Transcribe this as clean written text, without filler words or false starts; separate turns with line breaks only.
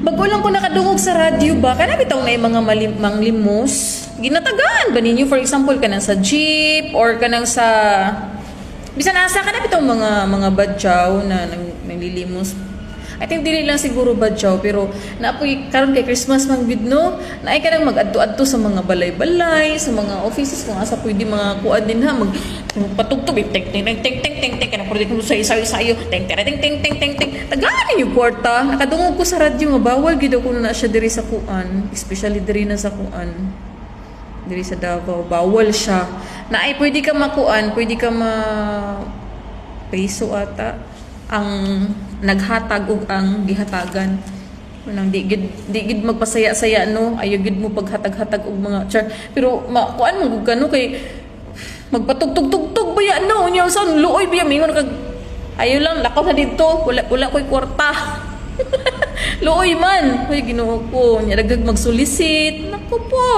Bago lang ko nakadungog sa radyo ba, kana bitaw na yung mga manglimos. Ginatagaan ba ninyo, for example, kanang sa jeep or kanang sa bisan asa kana bitaw mga badyaw na nanglilimos. I think dili lang siguro badyaw pero naapoy karon kay Christmas man gid no. Naay ka nang mag-adto-adto sa mga balay-balay, sa mga offices kung asa pwede mga kuan din ha patugtog ting ting ting ting ting ting ting kana pwede ko sa isayo ting ting ting ting ting ting ting tagaan yung kwarta. Nakadungog ko sa radyo nga bawal gid ako na siya diri sa kuan, especially diri na sa kuan. Diri sa Davao bawal siya. Naay pwede ka makuan, pwede ka peso ata ang naghatag og ang gihatagan nang di gid magpasaya-saya no ayo gid mo paghatag-hatag og mga char pero kuan mo gud kano kay magpatugtog-tugtog ba ya no unya sa luoy biya mingon kag ayo lang lakaw na didto wala koy kwarta luoy man hoy Ginoo ko nya dagdag magsulisit nako po